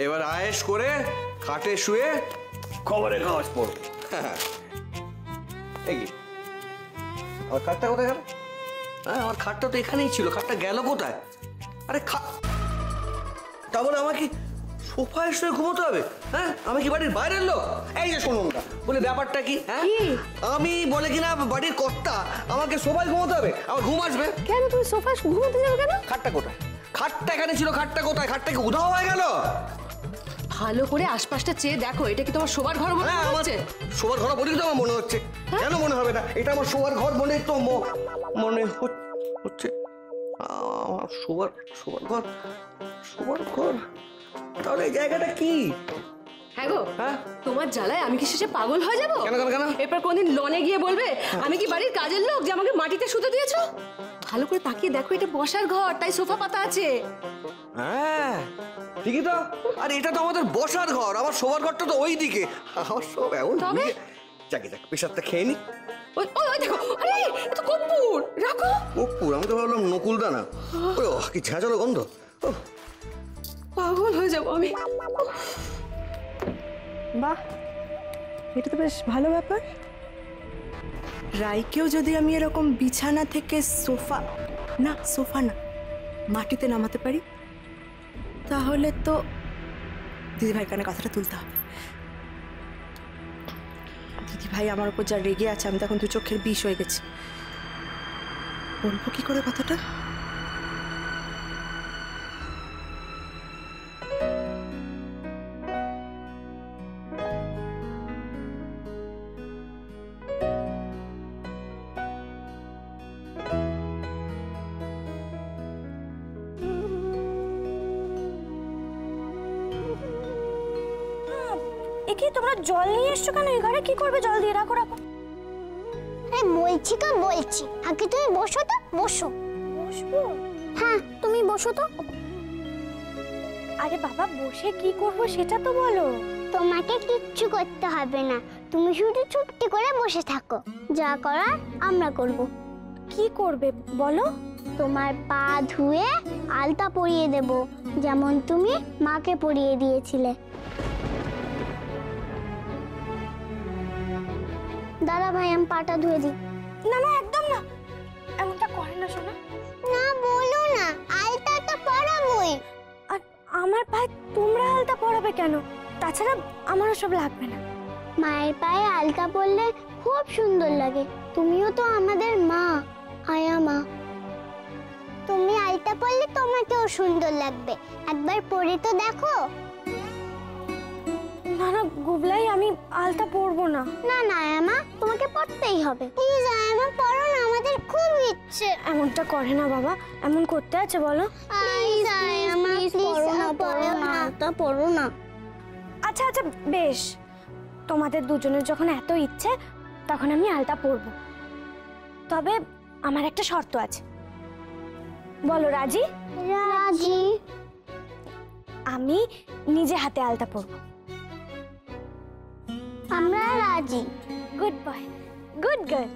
এবার আয়েশ করে খাটে শুয়ে খবরের কাগজ পড়ব। এই কি আমার খাটটা কোথায় গেল? হ্যাঁ, আমার খাটটা তো এখানেই ছিল, খাটটা গেল কোথায়? আরে তা বলে আমাকে সোফায় শুয়ে ঘুমোতে হবে? হ্যাঁ, আমি কি বাড়ির বাইরের লোক? এই যে শুনুন না, বলে ব্যাপারটা কি? হ্যাঁ, আমি বলে কিনা বাড়ির কর্তা, আমাকে সোফায় ঘুমোতে হবে? আমার ঘুম আসবে কেন? তুমি সোফায় ঘুমোতে যাবে কেন? খাটটা কোথায়? খাটটা এখানে ছিল, খাটটা কোথায়? খাটটা কি উধাও হয়ে গেল? ভালো করে আশপাশটা চেয়ে দেখো, এটা কি তোমার শোবার ঘর মনে হচ্ছে? শোবার ঘর বলেই তো আমার মনে হচ্ছে। কেন মনে হবে না? এটা আমার শোবার ঘর বলেই তো মনে হচ্ছে। আমার শোবার ঘর। তাহলে এই জায়গাটা কি? হ্যাঁ গো, তোমার জ্বালায় আমি কি শেষে পাগল হয়ে যাবো? কেন? এরপর কোনদিন লনে গিয়ে বলবে আমি কি বাড়ির কাজের লোক যে আমাকে মাটিতে শুতে দিয়েছো? ভালো করে তাকিয়ে দেখো, এটা বসার ঘর, তাই সোফা পাতা আছে। হ্যাঁ ঠিকই তো। আর এটা তো আমাদের বসার ঘর, আমার শোবার ঘরটা তো ওই দিকে। আমার সব এমন যাক পেশাবটা খেয়ে নি। ওই দেখো, আরে এটা কর্পূর, রাখো। কর্পূর? আমি তো ভাবলাম নকুলদানা। ও কি ঝাঁঝালো গন্ধ। পাগল হয়ে যাবো আমি। বাহ, এটা তো বেশ ভালো ব্যাপার। রাইকেও যদি আমি এরকম বিছানা থেকে সোফা না মাটিতে নামাতে পারি, তাহলে তো দিদিভাইয়ের কানে কথাটা তুলতে হবে। দিদিভাই আমার উপর যা রেগে আছে, আমি তখন 2 চোখের বিষ হয়ে গেছি। বলবো কি করে কথাটা? কি তোমরা জল নিয়ে এসছো কেন? এই ঘরে কি করবে জল দিয়ে? রাখো। আরে বলছি আগে তুমি বসো তো। বসবো? হ্যাঁ, তুমি বসো তো। আরে বাবা, বসে কি করব সেটা তো বলো। তোমাকে কিচ্ছু করতে হবে না, তুমি শুধু চুপটি করে বসে থাকো। যা করার আমরা করব। কি করবে বলো? তোমার পা ধুয়ে আলতা পরিয়ে দেব, যেমন তুমি মাকে পরিয়ে দিয়েছিলে। দাদা ভাই, আমি পাটা ধুয়ে দিই। না একদম না, এমনটা করে না শোনা। না বলো না, আলতাটা পরাবই। আর আমার ভাই তোমরা আলতা পরাবে কেন? তাছাড়া আমার সব লাগবে না। মায়ের পায়ে আলতা পরলে খুব সুন্দর লাগে। তুমিও তো আমাদের মা, আয়া মা। তুমি আলতা পরলে তোমাকেও সুন্দর লাগবে, একবার পরে তো দেখো। না গুবলাই, আমি আলতা পরবো না। না আয়ামা, তোমাকে পরতেই হবে। প্লিজ আয়ামা, পরো না, আমাদের খুব ইচ্ছে। এমনটা করে না বাবা, এমন করতে আছে বলো? প্লিজ আয়ামা, পরো না, আলতা পরো না। আচ্ছা বেশ, তোমাদের দুজনের যখন এত ইচ্ছে, তখন আমি আলতা পরবো। তবে আমার একটা শর্ত আছে। বলো, রাজি? রাজি। আমি নিজে হাতে আলতা পরবো। আমরা রাজি। Good boy, good girl.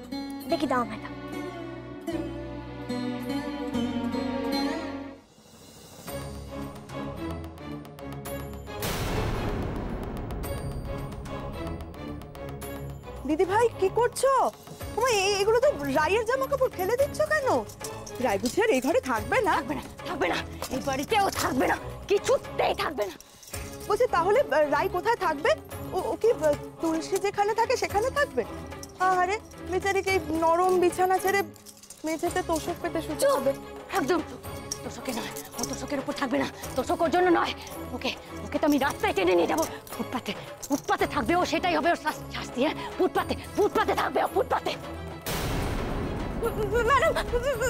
দেখি দাও আমায় দাও। দিদিভাই কি করছো? তোমার এগুলো তো রাইয়ের জামা কাপড়, ফেলে দিচ্ছ কেন? রাই বুঝি আর এই ঘরে থাকবে না? থাকবে না, এই বাড়িতেও থাকবে না, কিছুতেই থাকবে না। বলছি তাহলে রাই কোথায় থাকবে? ও কি তুলসী যেখানে থাকে সেখানে থাকবে? আরে বেচারিকে এই নরম বিছানা ছেড়ে মেঝেতে তোষক পেতে শুতে হবে। একদম তোষকে নয়, ও তোষকের উপর থাকবে না, তোষক ওর জন্য নয়। ওকে তো আমি রাস্তায় টেনে নিয়ে যাবো। ফুটপাতে থাকবে ও, সেটাই হবে ওর শাস্তি। ফুটপাতে থাকবে ও, ফুটপাতে।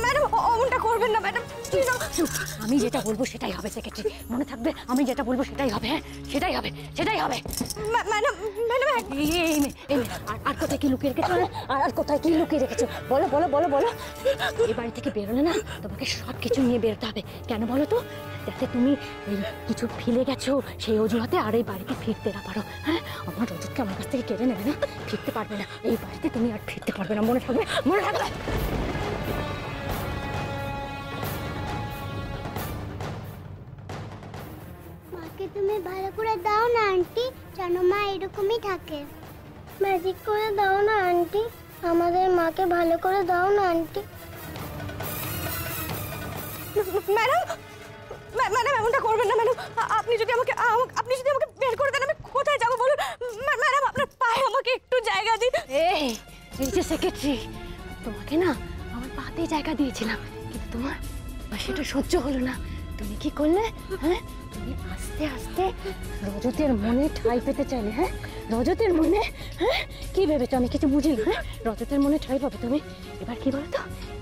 ম্যাডাম অমনটা করবেন না ম্যাডাম। আমি যেটা বলবো সেটাই হবে সেক্রেটারি, মনে থাকবে। আমি যেটা বলবো সেটাই হবে। হ্যাঁ, সেটাই হবে। ম্যাডাম আর কোথায় কি লুকিয়ে রেখেছো? আর কোথায় কি লুকিয়ে রেখেছো? বলো। এই বাড়ি থেকে বেরোলে না, তোমাকে সব কিছু নিয়ে বেরোতে হবে। কেন বলো তো? যাতে তুমি কিছু ফেলে গেছো সেই অজুহাতে আর এই বাড়িতে ফিরতে না পারো। হ্যাঁ, আমার রজতকে আমার কাছ থেকে কেড়ে নেবে না, ফিরতে পারবে না। এই বাড়িতে তুমি আর ফিরতে পারবে না, মনে থাকবে। মাকে তুমি ভালো করে দাও না আন্টি, যেন মা এরকমই থাকে। ম্যাজিক করে দাও না আন্টি, আমাদের মাকে ভালো করে দাও না আন্টি। ম্যাডাম ম্যাডাম এমনটা করবেন না ম্যাডাম। আপনি যদি আমাকে বের করে দেন আমি কোথায় যাবো বলুন? ম্যাডাম আপনার পায়ে আমাকে একটু জায়গা দিন। এই যে সেক্রেটারি, তোমাকে না আমার পাতে জায়গা দিয়েছিলাম, কিন্তু তোমার সেটা সহ্য হলো না। তুমি কি করলে? হ্যাঁ, তুমি আস্তে আস্তে রজতের মনে ঠাঁই পেতে চাইলে। হ্যাঁ, রজতের মনে, হ্যাঁ কি ভেবেছো আমি কিছু বুঝি না? হ্যাঁ, রজতের মনে ঠাঁই পাবে তুমি। এবার কি বলতো,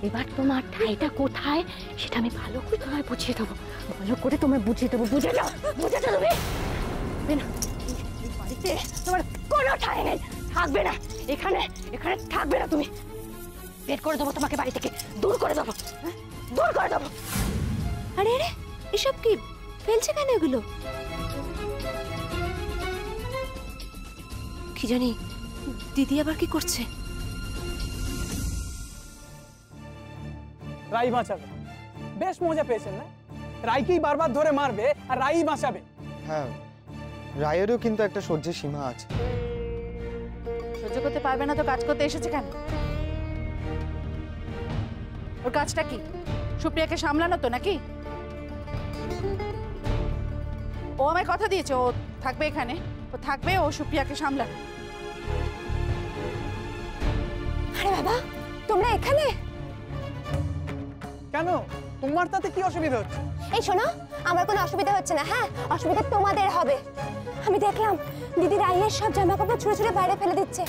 এবার তোমার ঠাঁইটা কোথায় সেটা আমি ভালো করে তোমায় বুঝিয়ে দেবো, ভালো করে তোমায় বুঝিয়ে দেবো। বুঝেছো তুমি? না, এই বাড়িতে তোমার কোনো ঠাঁই নেই, থাকবে না এখানে, এখানে থাকবে না তুমি। বের করে দেবো তোমাকে বাড়ি থেকে, দূর করে দেবো, দূর করে দেবো। আরে আরে এসব কি ফেলছে কেন এগুলো? কি জানি দিদি আবার কি করছে? রাই বাঁচাবে, বেশ মজা পেয়েছেন না? রাইকেই বারবার ধরে মারবে আর রাই বাঁচাবে। হ্যাঁ, রায়েরও কিন্তু একটা সহ্যের সীমা আছে। সহ্য করতে পারবে না তো কাজ করতে এসেছে কেন? ওর কাজটা কি? সুপ্রিয়াকে সামলানো তো নাকি? ও আমায় কথা দিয়েছে ও থাকবে এখানে, ও থাকবে, ও সুপ্রিয়াকে সামলাবে। আরে বাবা, তোমরা এখানে কেন? তোমার তাতে কি অসুবিধা হচ্ছে? এই শোনো, আমার কোনো অসুবিধা হচ্ছে না। হ্যাঁ, অসুবিধা তোমাদের হবে। আমি দেখলাম দিদি রাইয়ের সব জামা কাপড় ছুঁড়ে ছুঁড়ে বাইরে ফেলে দিচ্ছে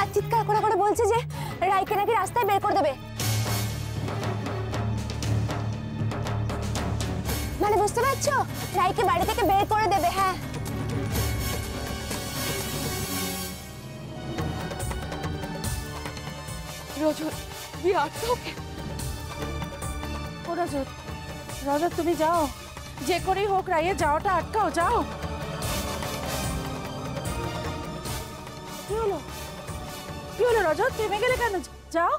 আর চিৎকার করে করে বলছে যে রাইকে নাকি রাস্তায় বের করে দেবে। মানে বুঝতে পারছো, রাইকে বাড়ি থেকে বের করে দেবে। হ্যাঁ, রজত তুই আটকাও। ও রজত, রজত তুমি যাও, যে করেই হোক রাইয়ের যাওয়াটা আটকাও, যাও। কি হলো? কি হলো রজত, থেমে গেলে কেন? যাও।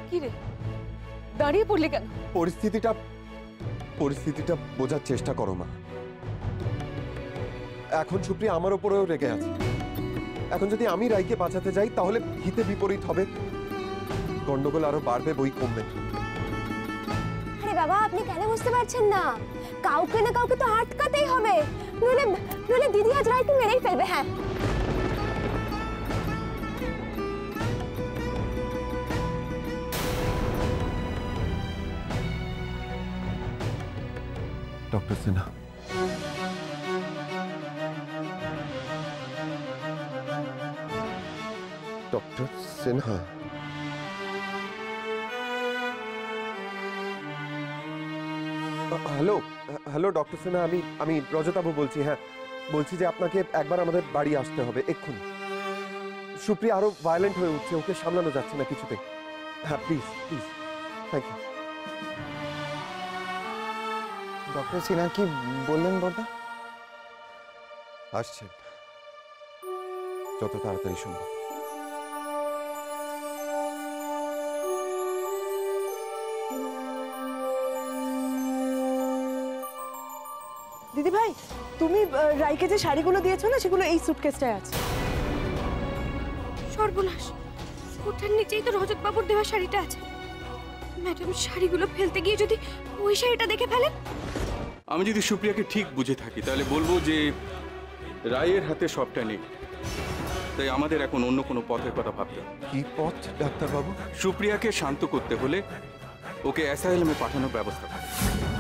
কি রে, দাঁড়িয়ে পড়লি কেন? পরিস্থিতিটা বোঝার চেষ্টা করো মা। এখন সুপ্রিয়া আমার উপরেও রেগে আছে। এখন যদি আমি রাইকে বাঁচাতে যাই তাহলে হিতে বিপরীত হবে, গন্ডগোল আরো বাড়বে, বই কমবে। আরে বাবা, আপনি কেন বুঝতে পারছেন না? কাউকে না কাউকে তো আটকাতেই হবে, নইলে দিদি আজ রাইকে মেরেই ফেলবে। হ্যাঁ, doctor Sinha, doctor Sinha, hello hello doctor Sinha, আমি রজতাবু বলছি। হ্যাঁ, বলছি যে আপনাকে একবার আমাদের বাড়ি আসতে হবে এক্ষুনি। সুপ্রিয়া আরো ভায়োলেন্ট হয়ে উঠছে, ওকে সামলানো যাচ্ছে না কিছুতে। হ্যাঁ please please, thank you. Doctor Sinha কি বললেন বর্দা? আসছেন যত তাড়াতাড়ি সম্ভব। দিদি ভাই, তুমি রাইকে যে শাড়িগুলো দিয়েছো না, সেগুলো এই সুটকেসটায় আছে। সর্বনাশ, ওটার নিচেই তো রজত বাবুর দেওয়া শাড়িটা আছে। ম্যাডাম শাড়িগুলো ফেলতে গিয়ে যদি ওই শাড়িটা দেখে ফেলেন। আমি যদি সুপ্রিয়াকে ঠিক বুঝে থাকি তাহলে বলবো যে রায়ের হাতে সবটা নেই, তাই আমাদের এখন অন্য কোনো পথের কথা ভাবতে হবে। কি পথ ডাক্তারবাবু? সুপ্রিয়াকে শান্ত করতে হলে ওকে অ্যাসাইলামে পাঠানোর ব্যবস্থা করতে হবে।